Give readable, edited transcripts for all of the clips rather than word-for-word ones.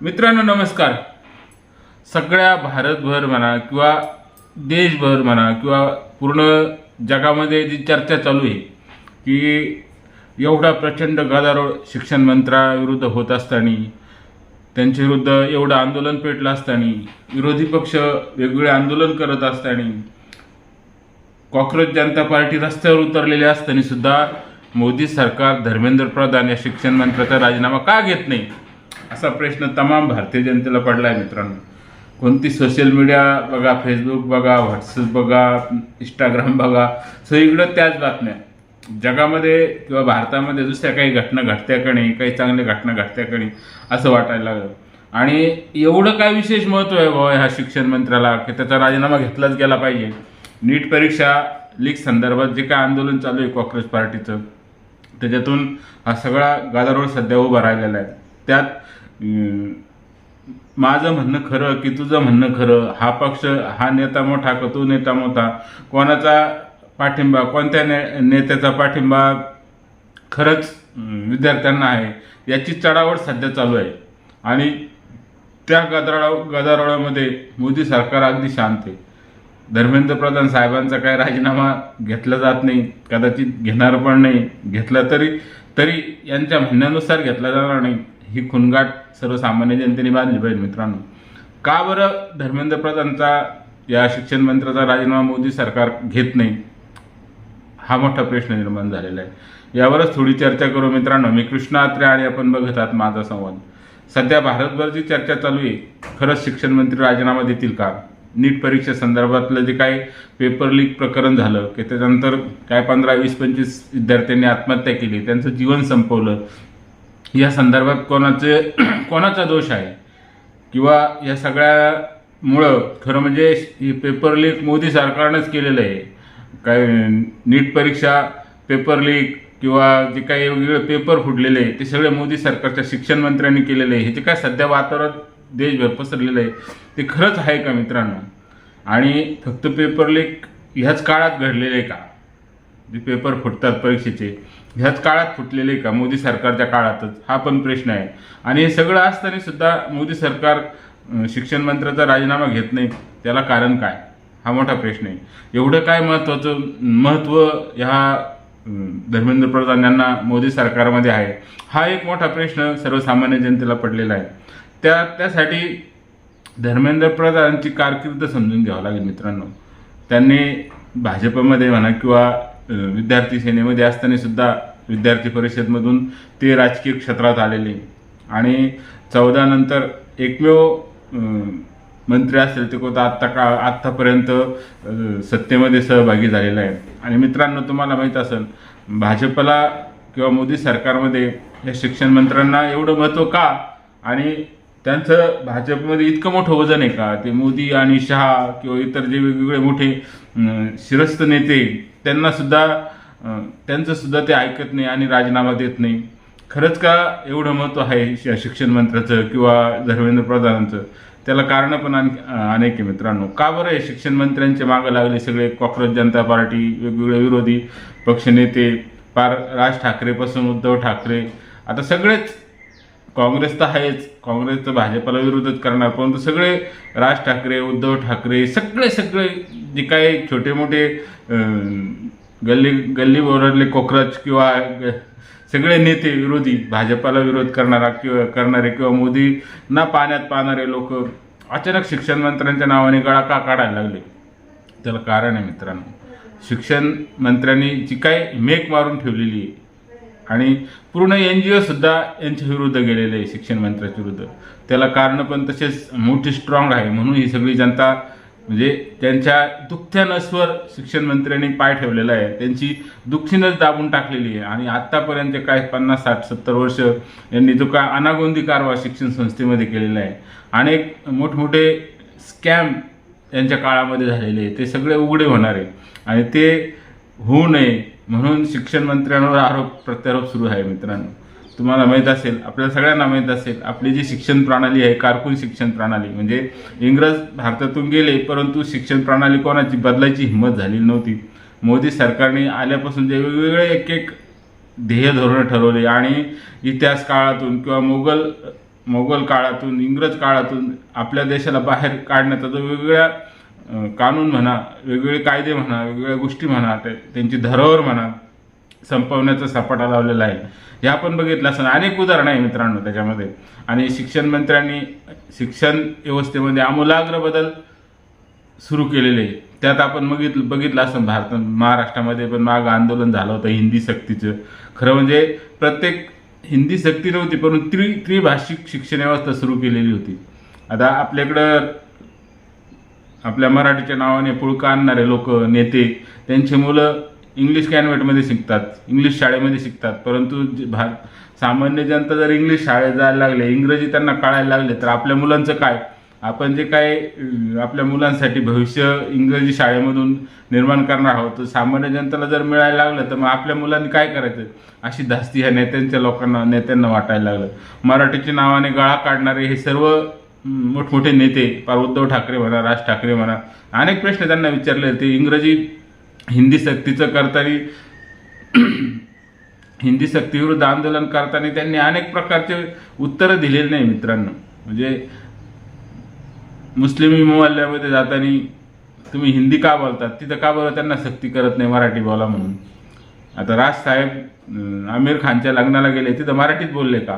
मित्रांनो नमस्कार. सगळ्या भारतभर म्हणा किंवा देशभर म्हणा किंवा पूर्ण जगामध्ये जी चर्चा चालू आहे की एवढा प्रचंड गदारोळ शिक्षण मंत्र्याविरुद्ध होत असताना, त्यांच्या विरुद्ध एवढं आंदोलन पेटलं असताना, विरोधी पक्ष वेगवेगळे आंदोलन करत असताना, कॉक्रोच जनता पार्टी रस्त्यावर उतरलेले असताना सुद्धा मोदी सरकार धर्मेंद्र प्रधान या शिक्षण मंत्र्याचा राजीनामा का घेत नाही, असा प्रश्न तमाम भारतीय जनतेला पडला आहे. मित्रांनो, कोणती सोशल मीडिया बघा, फेसबुक बघा, व्हॉट्सअप बघा, इंस्टाग्राम बघा, सगळीकडे त्याच बातम्या. जगामध्ये किंवा भारतामध्ये दुसऱ्या काही घटना घडत्या का नाही, काही चांगल्या घटना घडत्या का नाही असं वाटायला लागलं. आणि एवढं काय विशेष महत्त्व आहे बाबा ह्या शिक्षण मंत्र्याला की त्याचा राजीनामा घेतलाच गेला पाहिजे. नीट परीक्षा लीक संदर्भात जे काय आंदोलन चालू आहे कॉक्रोच पार्टीचं, त्याच्यातून हा सगळा गदारोळ सध्या उभा राहिलेला आहे. त्यात माझं म्हणणं खरं की तुझं म्हणणं खरं, हा पक्ष हा नेता मोठा का तो नेता मोठा, कोणाचा पाठिंबा, कोणत्या नेत्याचा पाठिंबा खरंच विद्यार्थ्यांना आहे, याची चढाओढ सध्या चालू आहे. आणि त्या गदारोळामध्ये मोदी सरकार अगदी शांत आहे. धर्मेंद्र प्रधान साहेबांचा काय राजीनामा घेतला जात नाही, कदाचित घेणार पण नाही. घेतला तरी यांच्या म्हणण्यानुसार घेतला जाणार नाही. ही खुणगाठ सर्वसामान्य जनतेने बांधली पाहिजे. मित्रांनो, का बरं धर्मेंद्र प्रधानचा या शिक्षण मंत्र्याचा राजीनामा मोदी सरकार घेत नाही, हा मोठा प्रश्न निर्माण झालेला आहे. यावरच थोडी चर्चा करू मित्रांनो. मी कृष्णा अत्रे आणि आपण बघत आहात माझा संवाद. सध्या भारतभर जी चर्चा चालू आहे, खरंच शिक्षण मंत्री राजीनामा देतील का? नीट परीक्षे संदर्भातलं जे काही पेपर लीक प्रकरण झालं की त्याच्यानंतर काय 15, 20, 25 विद्यार्थ्यांनी आत्महत्या केली, त्यांचं जीवन संपवलं, या संदर्भात कोणाचा दोष आहे किंवा या सगळ्यामुळं खरं म्हणजे ही पेपर लीक मोदी सरकारनंच केलेलं आहे. काय नीट परीक्षा पेपर लीक किंवा जे काही वेगवेगळे पेपर फुटलेले आहे ते सगळे मोदी सरकारच्या शिक्षण मंत्र्यांनी केलेले आहे. हे जे काय सध्या वातावरण देशभर पसरलेलं आहे ते खरंच आहे का मित्रांनो? आणि फक्त पेपर लीक ह्याच काळात घडलेले आहे का? जे पेपर फुटतात परीक्षेचे ह्याच काळात फुटलेले का, मोदी सरकारच्या काळातच? हा पण प्रश्न आहे. आणि हे सगळं असताना सुद्धा मोदी सरकार शिक्षण मंत्र्याचा राजीनामा घेत नाही, त्याला कारण काय? हा मोठा प्रश्न आहे. एवढं काय महत्त्व ह्या धर्मेंद्र प्रधान यांना मोदी सरकारमध्ये आहे, हा एक मोठा प्रश्न सर्वसामान्य जनतेला पडलेला आहे. त्यासाठी धर्मेंद्र प्रधानची कारकीर्द समजून घ्यावं लागेल मित्रांनो. त्यांनी भाजपमध्ये म्हणा किंवा विद्यार्थी सेनेमध्ये असताना सुद्धा विद्यार्थी परिषदमधून ते राजकीय क्षेत्रात आलेले आणि 14 नंतर एकमेव मंत्री असेल ते कोणता आत्तापर्यंत सत्तेमध्ये सहभागी झालेला आहे. आणि मित्रांनो, तुम्हाला माहीत असेल भाजपला किंवा मोदी सरकारमध्ये या शिक्षण मंत्र्यांना एवढं महत्त्व का, आणि त्यांचं भाजपमध्ये इतकं मोठं वजन आहे का? ते मोदी आणि शहा किंवा इतर जे वेगवेगळे मोठे शिरस्त नेते त्यांचं सुद्धा ते ऐकत नाही आणि राजीनामा देत नाही. खरंच का एवढं महत्त्व आहे शिक्षण मंत्र्याचं किंवा धर्मेंद्र प्रधानांचं? त्याला कारणं पण अनेक आहे मित्रांनो. का बरं हे शिक्षण मंत्र्यांचे मागं लागले सगळे कॉक्रोच जनता पार्टी, वेगवेगळे विरोधी पक्षनेते, पार राज ठाकरेपासून उद्धव ठाकरे, आता सगळेच, काँग्रेस तर आहेच, काँग्रेस तर भाजपला विरोधच करणार, परंतु सगळे राज ठाकरे, उद्धव ठाकरे, सगळे जे काही छोटे मोठे गल्ली बोरातले कॉक्रोच किंवा सगळे नेते विरोधी, भाजपला विरोध करणारे किंवा मोदींना पाण्यात पाहणारे लोक अचानक शिक्षण मंत्र्यांच्या नावाने गळा का काढायला लागले? त्याला कारण आहे मित्रांनो. शिक्षण मंत्र्यांनी जी काय मेक मारून ठेवलेली आहे आणि पूर्ण NGO सुद्धा यांच्या विरुद्ध गेलेले आहे, शिक्षण मंत्र्याच्या विरुद्ध. त्याला कारण पण तसेच मोठी स्ट्रॉंग आहे. म्हणून ही सगळी जनता म्हणजे त्यांच्या दुःख्या नसवर शिक्षण मंत्र्यांनी पाय ठेवलेला आहे, त्यांची दुःखीनच दाबून टाकलेली आहे. आणि आत्तापर्यंत काय 50, 60, 70 वर्ष यांनी जो काय अनागोंदी कारभार शिक्षण संस्थेमध्ये केलेला आहे, अनेक मोठमोठे स्कॅम यांच्या काळामध्ये झालेले आहे, ते सगळे उघडे होणार आहे. आणि ते होऊ नये म्हणून शिक्षण मंत्र्यांवर आरोप प्रत्यारोप सुरू आहे. मित्रांनो, तुम्हाला माहीत असेल, आपल्याला सगळ्यांना माहीत असेल, आपली जी शिक्षण प्रणाली आहे, कारकून शिक्षण प्रणाली, म्हणजे इंग्रज भारतातून गेले परंतु शिक्षण प्रणाली कोणाची बदलायची हिंमत झाली नव्हती. मोदी सरकारने आल्यापासून जे वेगवेगळे एक ध्येय धोरणं ठरवले आणि इतिहास काळातून किंवा मोगल काळातून, इंग्रज काळातून आपल्या देशाला बाहेर काढण्याचा जो वेगवेगळ्या कानून म्हणा, वेगवेगळे कायदे म्हणा, वेगवेगळ्या गोष्टी म्हणा, त्यांची धरोहर म्हणा, संपवण्याचा सपाटा लावलेला आहे. हे आपण बघितलं असं अनेक उदाहरणं आहे मित्रांनो त्याच्यामध्ये. आणि शिक्षण मंत्र्यांनी शिक्षण व्यवस्थेमध्ये आमूलाग्र बदल सुरू केलेले आहे. त्यात आपण बघितलं असं महाराष्ट्रामध्ये पण माग आंदोलन झालं होतं हिंदी सक्तीचं. खरं म्हणजे प्रत्येक हिंदी सक्ती नव्हती, परंतु त्रिभाषिक शिक्षण व्यवस्था सुरू केलेली होती. आता आपल्याकडं आपल्या मराठीच्या नावाने पुळका आणणारे लोक, नेते, त्यांची मुलं इंग्लिश कॅन्व्हेंटमध्ये शिकतात, इंग्लिश शाळेमध्ये शिकतात. परंतु सामान्य जनता जर इंग्लिश शाळेत जायला लागले, इंग्रजी त्यांना कळायला लागले, तर आपल्या मुलांचं काय? आपण जे काय आपल्या मुलांसाठी भविष्य इंग्रजी शाळेमधून निर्माण करणार आहोत, तर सामान्य जनतेला जर मिळायला लागलं तर मग आपल्या मुलांनी काय करायचं, अशी धास्ती ह्या नेत्यांना वाटायला लागलं. मराठीच्या नावाने गळा काढणारे हे सर्व मोठमोठे नेते, पार उद्धव ठाकरे म्हणा, राज ठाकरे म्हणा, अनेक प्रश्न त्यांना विचारले. ते इंग्रजी हिंदी सक्तीचं करताना, हिंदी सक्तीविरुद्ध आंदोलन करताना त्यांनी अनेक प्रकारचे उत्तरं दिलेली नाही मित्रांनो. म्हणजे मुस्लिम मोहल्ल्यामध्ये जाताना तुम्ही हिंदी का बोलतात, तिथं का बरं त्यांना सक्ती करत नाही मराठी बोला म्हणून. आता राजसाहेब आमिर खानच्या लग्नाला गेले, तिथं मराठीत बोलले का?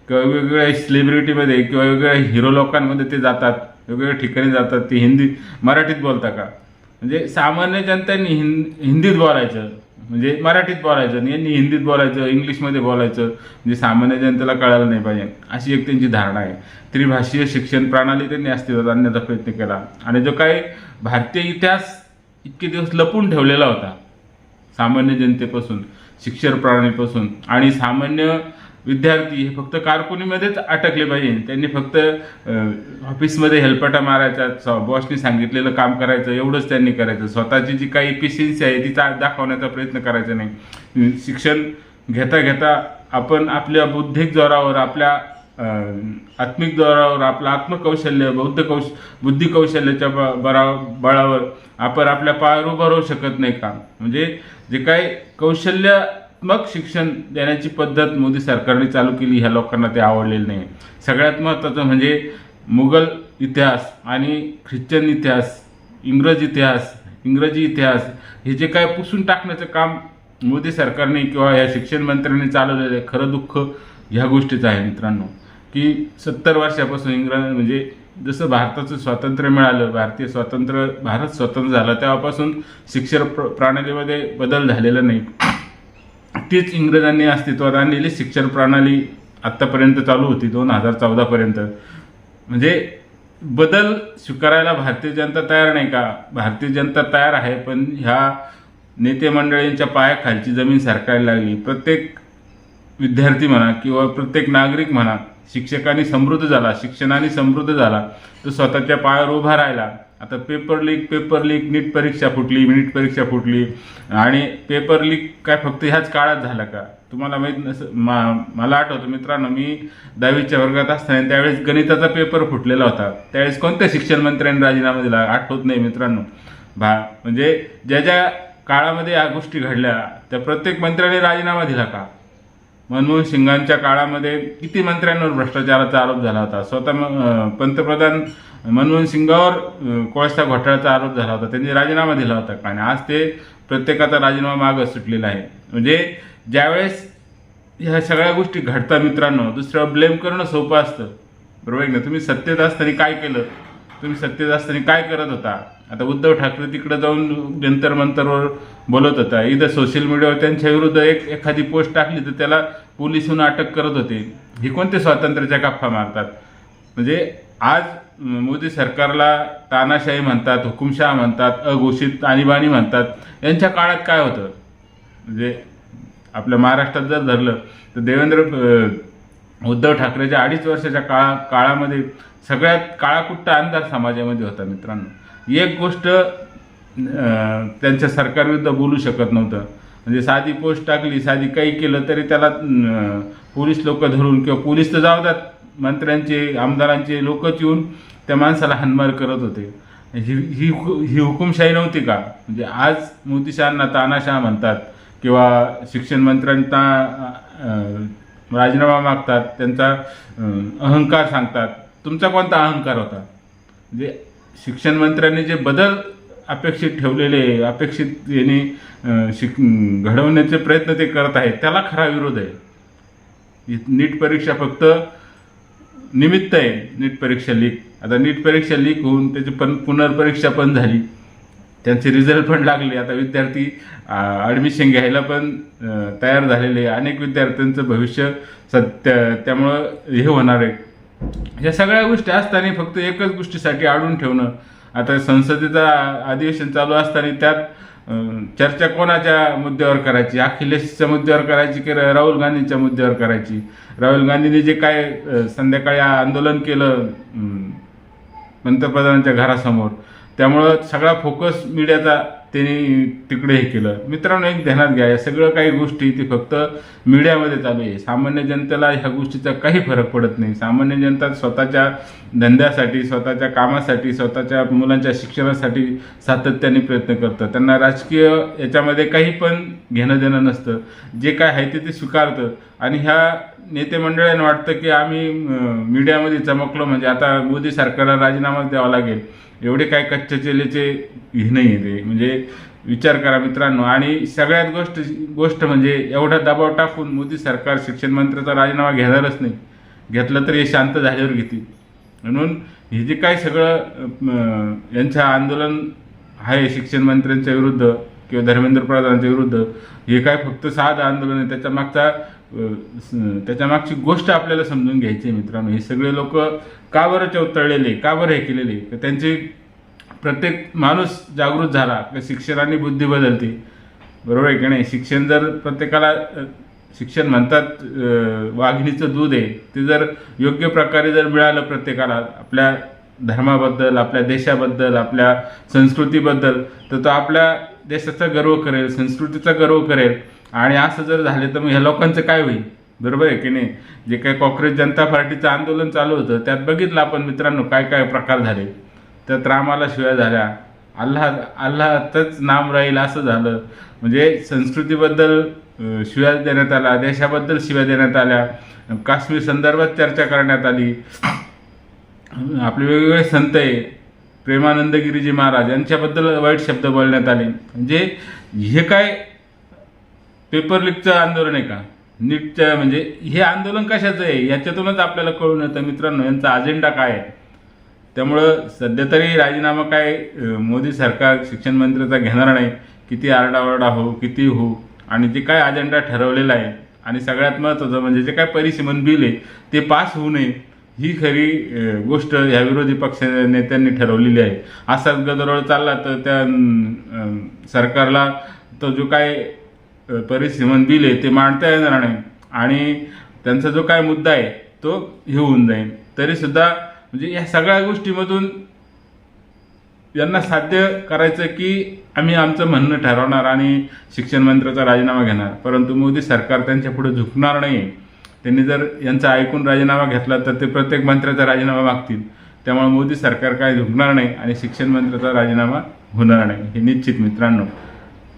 किंवा वेगवेगळ्या सेलिब्रिटीमध्ये किंवा वेगवेगळ्या हिरो लोकांमध्ये ते जातात, वेगवेगळ्या ठिकाणी जातात, ते मराठीत बोलता का? म्हणजे सामान्य जनतेने हिंदीत बोलायचं, म्हणजे मराठीत बोलायचं, आणि यांनी हिंदीत बोलायचं, इंग्लिशमध्ये बोलायचं, म्हणजे सामान्य जनतेला कळायला नाही पाहिजे, अशी एक त्यांची धारणा आहे. त्रिभाषीय शिक्षण प्रणाली त्यांनी अस्तित्वात आणण्याचा प्रयत्न केला. आणि जो काही भारतीय इतिहास इतके दिवस लपून ठेवलेला होता सामान्य जनतेपासून, शिक्षण प्रणालीपासून, आणि सामान्य विद्यार्थी हे फक्त कारकुनीमध्येच अटकले पाहिजे. त्यांनी फक्त ऑफिसमध्ये हेलपाटा मारायचा, बॉसनी सांगितलेलं काम करायचं, एवढंच त्यांनी करायचं. स्वतःची जी काही इफिशियन्सी आहे ती दाखवण्याचा प्रयत्न करायचा नाही. शिक्षण घेता घेता आपण आपल्या बौद्धिक जोरावर, आपल्या आत्मिक जोरावर, आपलं आत्मकौशल्य, बुद्धी कौशल्याच्या बळावर आपण आपल्या पायावर उभं राहू शकत नाही का? म्हणजे जे काही कौशल्यात्मक शिक्षण देण्याची पद्धत मोदी सरकारने चालू केली, ह्या लोकांना ते आवडलेलं नाही. सगळ्यात महत्त्वाचं म्हणजे मुघल इतिहास आणि ख्रिश्चन इतिहास, इंग्रजी इतिहास हे जे काय पुसून टाकण्याचं काम मोदी सरकारने किंवा या शिक्षण मंत्र्यांनी चालवलेलं आहे. खरं दुःख ह्या गोष्टीचं आहे मित्रांनो, की 70 वर्षापासून म्हणजे जसं भारताचं स्वातंत्र्य मिळालं, भारत स्वतंत्र झाला, तेव्हापासून शिक्षण प्रणालीमध्ये बदल झालेला नाही. तीच इंग्रजांनी अस्तित्वात आणलेली शिक्षण प्रणाली आत्तापर्यंत चालू होती 2014 पर्यंत. म्हणजे बदल स्वीकारायला भारतीय जनता तयार नाही का? भारतीय जनता तयार आहे, पण ह्या नेते मंडळींच्या पायाखालची जमीन सरकायला लागली. प्रत्येक विद्यार्थी म्हणा किंवा प्रत्येक नागरिक म्हणा, शिक्षणाने समृद्ध झाला, तो स्वतःच्या पायावर उभा राहिला. आता पेपर लीक, नीट परीक्षा फुटली, आणि पेपर लीक काय फक्त ह्याच काळात झाला का? तुम्हाला माहीत मला आठवतं मित्रांनो, मी 10वीच्या वर्गात असताना त्यावेळेस गणिताचा पेपर फुटलेला होता. त्यावेळेस कोणत्या शिक्षण मंत्र्यांनी राजीनामा दिला आठवत नाही मित्रांनो. म्हणजे ज्या काळामध्ये या गोष्टी घडल्या त्या प्रत्येक मंत्र्याने राजीनामा दिला का? मनमोहन सिंगांच्या काळामध्ये किती मंत्र्यांवर भ्रष्टाचाराचा आरोप झाला होता. स्वतः पंतप्रधान मनमोहन सिंगावर कोळसा घोटाळ्याचा आरोप झाला होता, त्यांनी राजीनामा दिला होता का? आणि आज ते प्रत्येकाचा राजीनामा मागं सुटलेला आहे. म्हणजे ज्यावेळेस ह्या सगळ्या गोष्टी घडतात मित्रांनो, दुसऱ्यावर ब्लेम करणं सोपं असतं, बरोबर आहे ना? तुम्ही सत्तेत असताना काय केलं, तुम्ही सत्तेत असताना काय करत होता? आता उद्धव ठाकरे तिकडे जाऊन जंतर मंतरवर बोलत होता, इथं सोशल मीडियावर त्यांच्या विरुद्ध एखादी पोस्ट टाकली तर त्याला पोलिसून अटक करत होते. हे कोणते स्वातंत्र्याच्या गप्पा मारतात? म्हणजे आज मोदी सरकारला तानाशाही म्हणतात, हुकुमशाह म्हणतात, अघोषित आणीबाणी म्हणतात. यांच्या काळात काय होतं? म्हणजे आपल्या महाराष्ट्रात जर धरलं तर उद्धव ठाकरेच्या 2.5 वर्षाच्या काळामध्ये सगळ्यात काळाकुट्ट अंधार समाजामध्ये होता मित्रांनो. एक गोष्ट त्यांच्या सरकारविरुद्ध बोलू शकत नव्हतं. म्हणजे साधी पोस्ट टाकली, साधी काही केलं तरी त्याला पोलीस लोक धरून, किंवा पोलीस तर जाऊ द्यात, मंत्र्यांचे, आमदारांचे लोकच येऊन त्या माणसाला हाणमार करत होते. ही हुकुमशाही नव्हती का? म्हणजे आज मोदी शहांना तानाशाह म्हणतात, किंवा शिक्षण मंत्र्यांना राजीनामा मागतात, त्यांचा अहंकार सांगतात. तुमचा कोणता अहंकार होता? म्हणजे शिक्षण मंत्र्यांनी जे बदल अपेक्षित ठेवलेले, अपेक्षित यांनी घडवण्याचे प्रयत्न ते करत आहेत, त्याला खरा विरोध आहे. नीट परीक्षा फक्त निमित्त आहे. नीट परीक्षा लीक, आता नीट परीक्षा लीक होऊन त्याची पुनर्परीक्षा पण झाली, त्यांचे रिझल्ट पण लागले. आता विद्यार्थी ॲडमिशन घ्यायला पण तयार झालेले, अनेक विद्यार्थ्यांचं भविष्य त्यामुळं हे होणार आहे. या सगळ्या गोष्टी असताना फक्त एकच गोष्टीसाठी अडून ठेवणं. आता संसदेचा अधिवेशन चालू असताना त्यात चर्चा कोणाच्या मुद्द्यावर करायची? अखिलेशच्या मुद्द्यावर करायची की राहुल गांधींच्या मुद्द्यावर करायची? राहुल गांधींनी जे काय संध्याकाळी आंदोलन केलं पंतप्रधानांच्या घरासमोर, त्यामुळं सगळा फोकस मीडियाचा त्यांनी तिकडे हे केलं. मित्रांनो, एक ध्यानात घ्या, या सगळं काही गोष्टी ती फक्त मीडियामध्ये चालू आहे. सामान्य जनतेला ह्या गोष्टीचा काही फरक पडत नाही. सामान्य जनता स्वतःच्या धंद्यासाठी, स्वतःच्या कामासाठी, स्वतःच्या मुलांच्या शिक्षणासाठी सातत्याने प्रयत्न करतं. त्यांना राजकीय याच्यामध्ये काही पण घेणं देणं नसतं. जे काय आहे ते स्वीकारतं. आणि ह्या नेते मंडळांना वाटतं की आम्ही मीडियामध्ये चमकलो म्हणजे आता मोदी सरकारला राजीनामा द्यावा लागेल. एवढे काय कच्च्या चेलेचे हे नाही आहे ते. म्हणजे विचार करा मित्रांनो. आणि सगळ्यात गोष्ट म्हणजे एवढा दबाव टाकून मोदी सरकार शिक्षण मंत्र्याचा राजीनामा घेणारच नाही. घेतलं तर हे शांत झाल्यावर घेतील. म्हणून हे जे काय सगळं यांचं आंदोलन आहे शिक्षण मंत्र्यांच्या विरुद्ध किंवा धर्मेंद्र प्रधानांच्या विरुद्ध, हे काय फक्त साधं आंदोलन आहे. त्याच्या मागची गोष्ट आपल्याला समजून घ्यायची आहे मित्रांनो. हे सगळे लोक का बरं चवतळलेले, का बरं हे केलेले? तर त्यांची प्रत्येक माणूस जागृत झाला की शिक्षणाने बुद्धी बदलते. बरोबर आहे की नाही? शिक्षण जर प्रत्येकाला, शिक्षण म्हणतात वाघिणीचं दूध आहे, ते जर योग्य प्रकारे जर मिळालं प्रत्येकाला आपल्या धर्माबद्दल, आपल्या देशाबद्दल, आपल्या संस्कृतीबद्दल, तर तो आपल्या देशाचा गर्व करेल, संस्कृतीचा गर्व करेल. आणि असं जर झाले तर मग ह्या लोकांचं काय होईल? बरोबर आहे की नाही? जे काही काँग्रेस जनता पार्टीचं आंदोलन चालू होतं त्यात बघितलं आपण मित्रांनो काय काय प्रकार झाले. त्यात रामाला शिव्या झाल्या, अल्लाहच नाम राहील असं झालं. म्हणजे संस्कृतीबद्दल शिव्या देण्यात आल्या, देशाबद्दल शिव्या देण्यात आल्या, काश्मीर संदर्भात चर्चा करण्यात आली. आपले वेगवेगळे संत आहे, प्रेमानंद गिरीजी महाराज यांच्याबद्दल वाईट शब्द बोलण्यात आले. म्हणजे हे काय पेपर लीकचं आंदोलन आहे का? नीटचं म्हणजे हे आंदोलन कशाचं आहे याच्यातूनच आपल्याला कळून येतं मित्रांनो यांचा अजेंडा काय आहे. त्यामुळं सध्या तरी राजीनामा काय मोदी सरकार शिक्षण मंत्र्याचा घेणार नाही. किती आरडाओरडा हो, किती हो, आणि जे काय अजेंडा ठरवलेला आहे आणि सगळ्यात महत्त्वाचं म्हणजे जे काय परिसीमन बिल आहे ते पास होऊ नये, ही खरी गोष्ट ह्या विरोधी पक्ष नेत्यांनी ठरवलेली आहे. असाच गदारोळ चालला तर त्या सरकारला तो जो काय परिसीमन बिल आहे ते मांडता येणार नाही आणि त्यांचा जो काय मुद्दा आहे तो हे होऊन जाईल. तरीसुद्धा म्हणजे या सगळ्या गोष्टीमधून यांना साध्य करायचं की आम्ही आमचं म्हणणं ठरवणार आणि शिक्षण मंत्र्याचा राजीनामा घेणार. परंतु मोदी सरकार त्यांच्या पुढे झुकणार नाही. त्यांनी जर यांचा ऐकून राजीनामा घेतला तर ते प्रत्येक मंत्र्याचा राजीनामा मागतील. त्यामुळे मोदी सरकार काय झुकणार नाही आणि शिक्षण मंत्र्याचा राजीनामा होणार नाही, हे निश्चित मित्रांनो.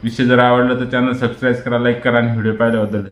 विषय जर आवडला तर चॅनल सबस्क्राईब करा, लाईक करा आणि व्हिडिओ पाहिल्याबद्दल